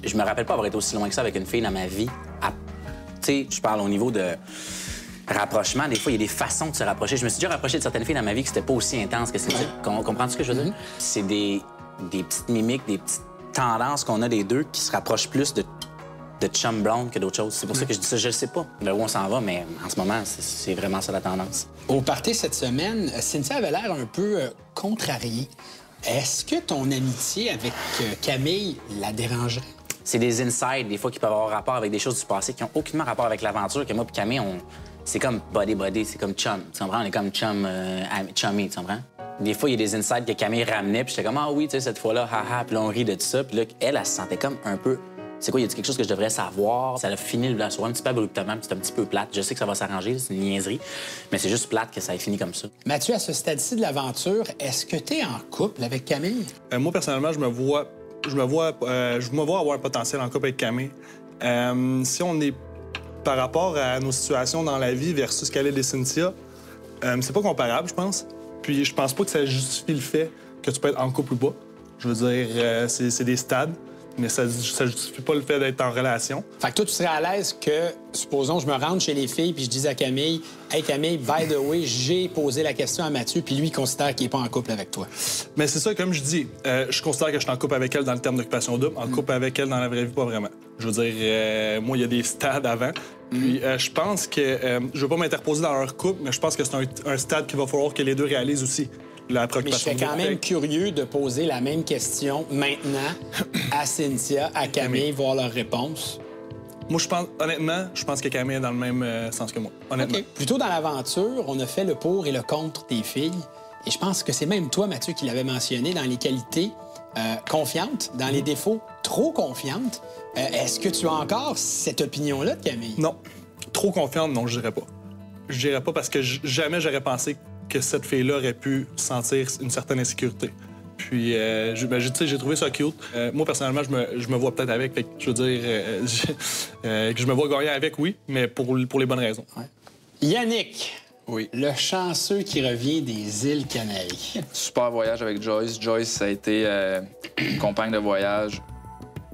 Je me rappelle pas avoir été aussi loin que ça avec une fille dans ma vie. Tu sais, je parle au niveau de rapprochement. Des fois, il y a des façons de se rapprocher. Je me suis déjà rapproché de certaines filles dans ma vie que c'était pas aussi intense que c'est. Comprends-tu ce que je veux dire? C'est des petites mimiques, des petites tendances qu'on a des deux qui se rapprochent plus de chum blonde que d'autres choses. C'est pour ça que je dis ça. Je sais pas de où on s'en va, mais en ce moment, c'est vraiment ça la tendance. Au party cette semaine, Cynthia avait l'air un peu contrariée. Est-ce que ton amitié avec Camille la dérangerait? C'est des insides, des fois, qui peuvent avoir rapport avec des choses du passé qui n'ont aucunement rapport avec l'aventure. Que moi et Camille, c'est comme body, c'est comme chum. Tu comprends? On est comme chummy, tu comprends? Des fois, il y a des insides que Camille ramenait, puis j'étais comme, ah oui, tu sais, cette fois-là, haha, puis là, on rit de tout ça. Puis là, elle se sentait comme un peu. C'est quoi, il y a quelque chose que je devrais savoir. Ça a fini la soirée un petit peu abruptement, puis c'est un petit peu plate. Je sais que ça va s'arranger, c'est une niaiserie, mais c'est juste plate que ça ait fini comme ça. Mathieu, à ce stade-ci de l'aventure, est-ce que tu es en couple avec Camille? Moi, personnellement, je me vois avoir un potentiel en couple avec Camille. Si on est par rapport à nos situations dans la vie versus Khaled et Cynthia, c'est pas comparable, je pense. Puis je pense pas que ça justifie le fait que tu peux être en couple ou pas. Je veux dire, c'est des stades. Mais ça justifie pas le fait d'être en relation. Fait que toi, tu serais à l'aise que, supposons, je me rende chez les filles puis je dis à Camille, « Hey, Camille, by the way, j'ai posé la question à Mathieu, puis lui, il considère qu'il est pas en couple avec toi. » Mais c'est ça, comme je dis, je considère que je suis en couple avec elle dans le terme d'Occupation Double. En couple avec elle dans la vraie vie, pas vraiment. Je veux dire, moi, il y a des stades avant. Puis je pense que... je veux pas m'interposer dans leur couple, mais je pense que c'est un stade qu'il va falloir que les deux réalisent aussi. Mais je serais quand même curieux de poser la même question maintenant à Cynthia, à Camille, voir leur réponse. Moi, je pense que Camille est dans le même sens que moi, honnêtement. Okay. Plus tôt dans l'aventure, on a fait le pour et le contre des filles. Et je pense que c'est même toi, Mathieu, qui l'avais mentionné dans les qualités confiantes, dans les défauts trop confiantes. Est-ce que tu as encore cette opinion-là de Camille? Non. Trop confiante, non, je dirais pas. Je dirais pas parce que jamais j'aurais pensé que cette fille-là aurait pu sentir une certaine insécurité. Puis, j'ai trouvé ça cute. Moi, personnellement, je me vois peut-être avec. Fait que, je veux dire, que je me vois gagner avec, oui, mais pour les bonnes raisons. Ouais. Yannick, oui. Le chanceux qui revient des îles Canaries. Super voyage avec Joyce. Joyce, ça a été compagne de voyage,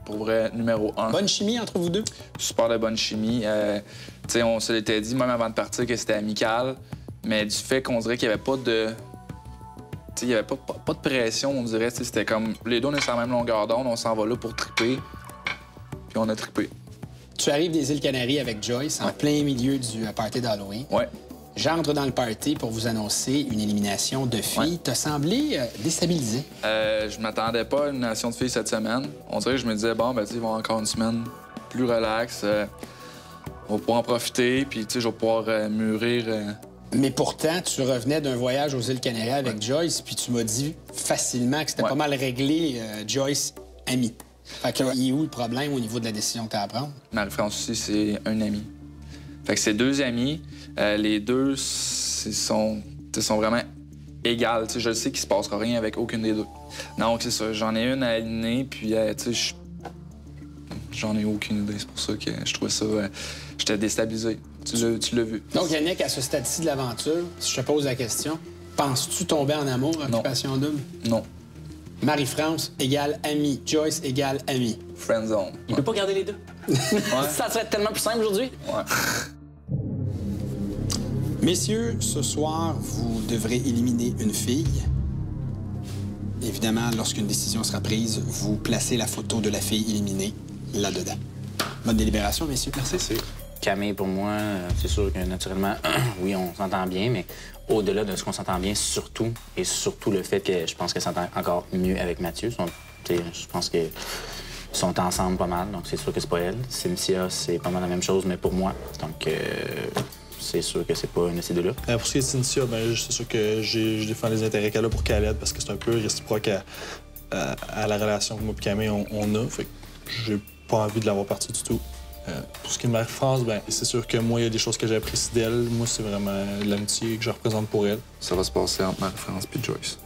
pour vrai, numéro 1. Bonne chimie entre vous deux? Super de bonne chimie. Tu sais, on se l'était dit, même avant de partir, que c'était amical. Mais du fait qu'on dirait qu'il n'y avait pas de... Il n'y avait pas de pression, on dirait. C'était comme... Les deux, on est sur la même longueur d'onde, on s'en va là pour triper. Puis on a trippé. Tu arrives des îles Canaries avec Joyce, en plein milieu du party d'Halloween. Ouais. J'entre dans le party pour vous annoncer une élimination de filles. T'as semblé déstabilisé. Je m'attendais pas à une élimination de filles cette semaine. On dirait que je me disais, bon, ben, tu sais, il va y avoir encore une semaine plus relax. On va pouvoir en profiter, puis, tu sais, je vais pouvoir mûrir. Mais pourtant, tu revenais d'un voyage aux îles Canaries avec Joyce, puis tu m'as dit facilement que c'était pas mal réglé, Joyce, amie. Fait que, il est où le problème au niveau de la décision que tu as à prendre? Marie-France aussi, c'est un ami. Fait que c'est 2 amis. Les 2 sont vraiment égales. T'sais, je sais qu'il se passera rien avec aucune des 2. Donc, c'est ça. J'en ai une à aligner, puis, tu sais, j'en ai aucune idée. C'est pour ça que je trouvais ça... J'étais déstabilisé. Tu l'as vu. Donc, Yannick, à ce stade-ci de l'aventure, si je te pose la question, penses-tu tomber en amour, occupation double? Non. Marie-France égale amie. Joyce égale amie. Friendzone. Il peut pas garder les 2. Ça serait tellement plus simple aujourd'hui. Ouais. Messieurs, ce soir, vous devrez éliminer une fille. Évidemment, lorsqu'une décision sera prise, vous placez la photo de la fille éliminée là-dedans. Bonne délibération, messieurs. Merci. Camille, pour moi, c'est sûr que naturellement, oui, on s'entend bien, mais au-delà de ce qu'on s'entend bien, surtout le fait que je pense qu'elle s'entend encore mieux avec Mathieu. Je pense qu'ils sont ensemble pas mal, donc c'est sûr que c'est pas elle. Cynthia, c'est pas mal la même chose, mais pour moi. Donc, c'est sûr que c'est pas une de ces deux-là. Pour ce qui est de Cynthia, c'est sûr que je défends les intérêts qu'elle a pour Khaled parce que c'est un peu réciproque à la relation que moi et Camille, on a. Fait que j'ai pas envie de l'avoir partie du tout. Pour ce qui est de Marie-France, c'est sûr que moi, il y a des choses que j'apprécie d'elle. Moi, c'est vraiment l'amitié que je représente pour elle. Ça va se passer entre Marie-France et Joyce.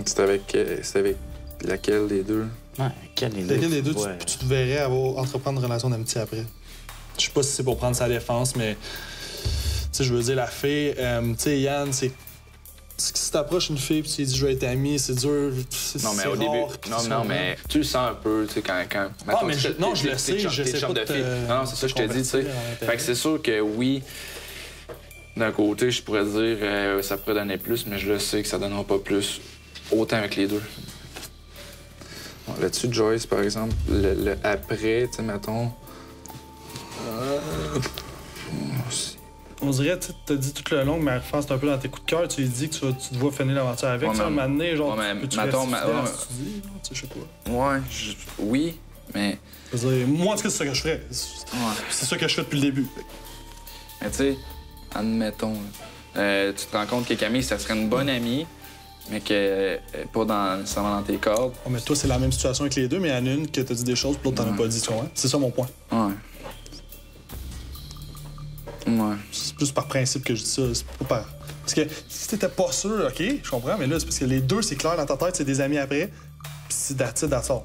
C'est avec laquelle des 2? Ouais, laquelle des deux? Tu te verrais entreprendre une relation d'amitié après. Je sais pas si c'est pour prendre sa défense, mais je veux dire, la fille, tu sais, Yann, c'est si t'approches une fille et tu lui dis je vais être ami, c'est dur. Non, mais au début. Non, mais tu le sens un peu, tu sais, quand. Ah, mais je le sais, je sais pas de filles. Non, c'est ça que je te dis, tu sais. Fait que c'est sûr que oui, d'un côté, je pourrais dire ça pourrait donner plus, mais je le sais que ça donnera pas plus, autant avec les 2. Là-dessus, Joyce, par exemple, le après, tu sais, mettons. On dirait, tu t'as dit tout le long que Marie-France, c'est un peu dans tes coups de cœur, tu lui dis que tu te vois finir l'aventure avec. Ça, un moment donné, genre, tu sais, je sais pas. Ouais, oui, mais... Moi, en tout cas, c'est ça que je ferais. C'est ça que je fais depuis le début. Mais tu sais, admettons, tu te rends compte que Camille, ça serait une bonne amie, mais que pas nécessairement dans tes cordes. Oh, mais toi, c'est la même situation avec les 2, mais il y en a une que t'as dit des choses, puis l'autre, t'en as pas dit, tu comprends? C'est ça mon point. Ouais. Ouais. C'est plus par principe que je dis ça. C'est pas par... Parce que si t'étais pas sûr, OK, je comprends, mais là, c'est parce que les 2, c'est clair dans ta tête, c'est des amis après, puis c'est that's it, that's all.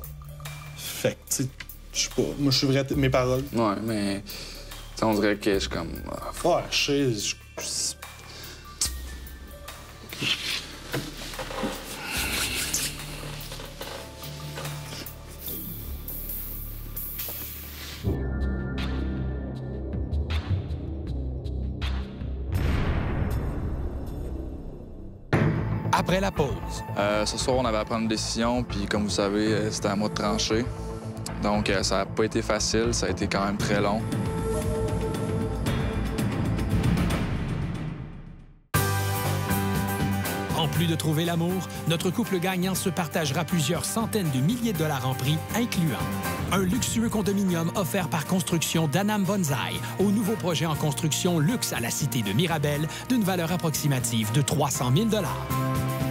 Fait que, tu sais, je sais pas. Moi, je suis vrai mes paroles. Ouais, mais... on dirait que je suis comme... Ouais, je sais... Après la pause. Ce soir, on avait à prendre une décision, puis comme vous savez, c'était à moi de trancher. Donc, ça n'a pas été facile, ça a été quand même très long. En plus de trouver l'amour, notre couple gagnant se partagera plusieurs centaines de milliers de dollars en prix, incluant un luxueux condominium offert par Construction d'Anam Bonsaï au nouveau projet en construction luxe à la cité de Mirabel d'une valeur approximative de 300 000 $.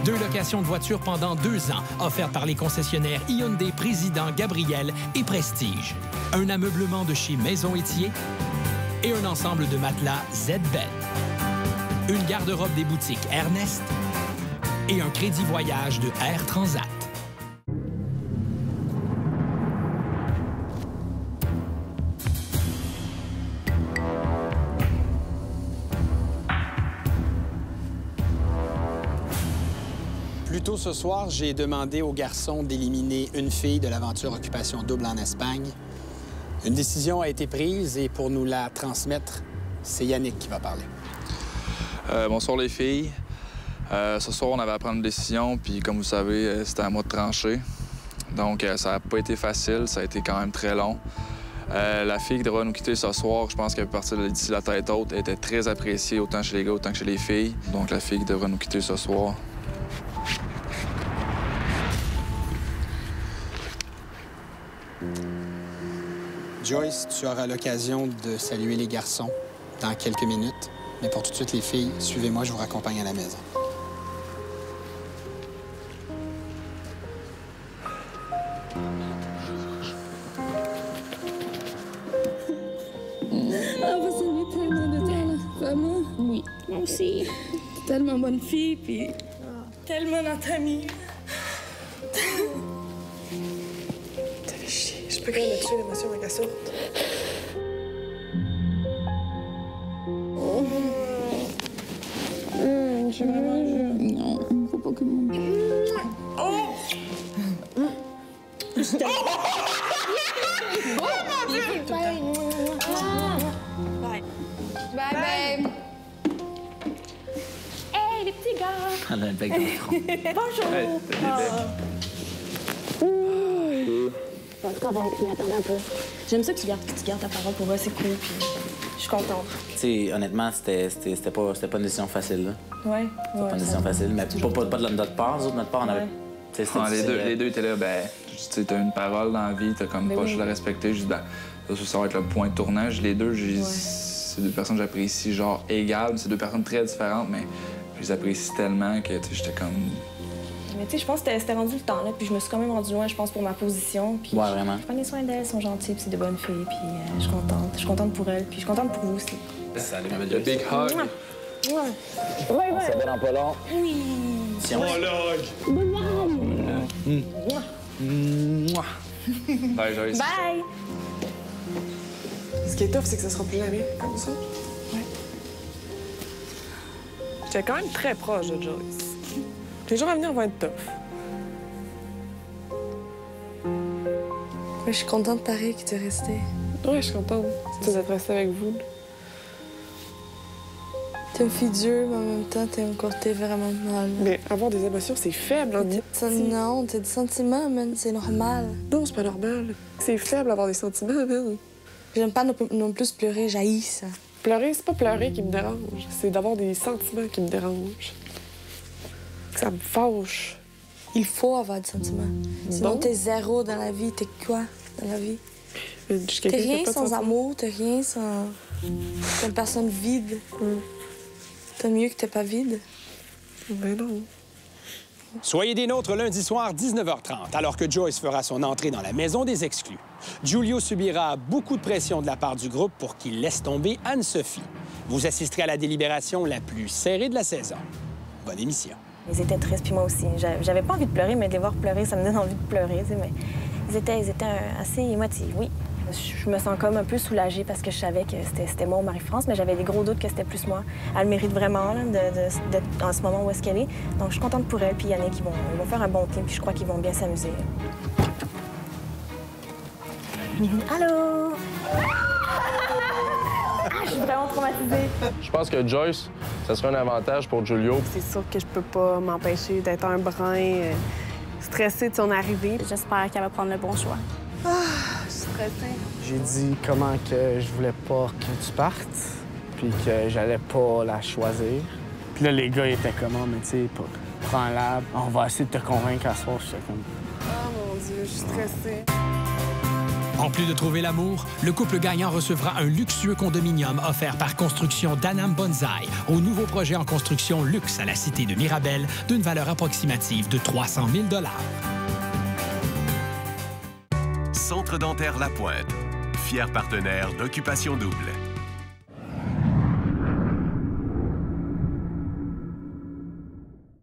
2 locations de voitures pendant 2 ans offertes par les concessionnaires Hyundai Président, Gabriel et Prestige. Un ameublement de chez Maison Étier et un ensemble de matelas Z-Bed. Une garde-robe des boutiques Ernest et un crédit voyage de Air Transat. Plus tôt ce soir, j'ai demandé aux garçons d'éliminer une fille de l'aventure Occupation Double en Espagne. Une décision a été prise et pour nous la transmettre, c'est Yannick qui va parler. Bonsoir les filles. Ce soir, on avait à prendre une décision, puis comme vous savez, c'était à moi de trancher. Donc, ça n'a pas été facile, ça a été quand même très long. La fille qui devra nous quitter ce soir, je pense qu'elle peut partir d'ici la tête haute. Elle était très appréciée, autant chez les gars, autant que chez les filles. Donc, la fille qui devra nous quitter ce soir. Joyce, tu auras l'occasion de saluer les garçons dans quelques minutes. Mais pour tout de suite, les filles, suivez-moi, je vous raccompagne à la maison. On va saluer tellement de toi, là. Vraiment? Oui, moi aussi. Tellement bonne fille, puis tellement notre amie. T'as fait chier. Je peux quand même me tuer l'émotion avec la sorte. Je suis vraiment non, faut pas que mon... Bye, babe. Hey, les petits gars! Elle a un bec dans le front. Bonjour! Hey, Attends un peu. J'aime ça que tu gardes ta parole pour eux, c'est cool, puis je suis contente. Tu sais, honnêtement, c'était pas une décision facile, là. Ouais. C'était pas une décision facile, mais pas de notre part. Nous autres, notre part, on avait... Les deux étaient là, ben, tu sais, t'as une parole dans la vie, t'as comme pas juste la respecter, juste, ben, ça va être le point de tournage. Les deux, c'est deux personnes que j'apprécie, genre, égales. C'est deux personnes très différentes, mais je les apprécie tellement que, tu sais, j'étais comme... Mais tu sais, je pense que c'était rendu le temps, là, puis je me suis quand même rendue loin, je pense, pour ma position. Puis ouais, vraiment. Je prends soin d'elles, elles sont gentilles, puis c'est de bonnes filles, puis je suis contente. Je suis contente pour elles, puis je suis contente pour vous aussi. Salut, le big hug. Ouais. On s'appelle en pas long. Oui. Tiens, Bye, Joyce. Bye! Ce qui est tough, c'est que ça sera plus jamais comme ça. Ouais. J'étais quand même très proche de Joyce. Les jours à venir vont être tough. Mais je suis contente, pareil, que tu es restée. Ouais, je suis contente d'être restée avec vous. T'es une fille dure, mais en même temps, t'es un côté vraiment mal. Mais avoir des émotions, c'est faible. Hein? Non, t'as des sentiments, man. C'est normal. Non, c'est pas normal. C'est faible avoir des sentiments, man. J'aime pas non plus pleurer, j'haïs ça. Pleurer, c'est pas pleurer qui me dérange. C'est d'avoir des sentiments qui me dérangent. Ça me fâche. Il faut avoir des sentiments. Sinon, t'es zéro dans la vie. T'es quoi dans la vie? T'es rien sans amour, t'es rien sans... T'es une personne vide. T'es mieux que t'es pas vide. Mais non. Soyez des nôtres lundi soir, 19h30, alors que Joyce fera son entrée dans la maison des exclus. Giulio subira beaucoup de pression de la part du groupe pour qu'il laisse tomber Anne-Sophie. Vous assisterez à la délibération la plus serrée de la saison. Bonne émission. Ils étaient tristes, puis moi aussi. J'avais pas envie de pleurer, mais de les voir pleurer, ça me donne envie de pleurer, tu sais, mais ils étaient assez émotifs, oui. Je me sens comme un peu soulagée parce que je savais que c'était moi ou Marie-France, mais j'avais des gros doutes que c'était plus moi. Elle mérite vraiment d'être en ce moment où est-ce qu'elle est. Donc, je suis contente pour elle, puis Yannick, ils vont faire un bon team, puis je crois qu'ils vont bien s'amuser. Allô? Je suis vraiment traumatisée. Je pense que Joyce, ça serait un avantage pour Giulio. C'est sûr que je peux pas m'empêcher d'être un brin stressée de son arrivée. J'espère qu'elle va prendre le bon choix. Je suis stressée. J'ai dit comment que je voulais pas que tu partes, puis que j'allais pas la choisir. Puis là, les gars étaient comment, mais tu sais, prends-la, on va essayer de te convaincre à soir. J'étais comme... Oh mon Dieu, je suis stressée. En plus de trouver l'amour, le couple gagnant recevra un luxueux condominium offert par Construction d'Anam Bonsaï au nouveau projet en construction luxe à la cité de Mirabel d'une valeur approximative de 300 000 $. Centre dentaire La Pointe, fier partenaire d'Occupation Double.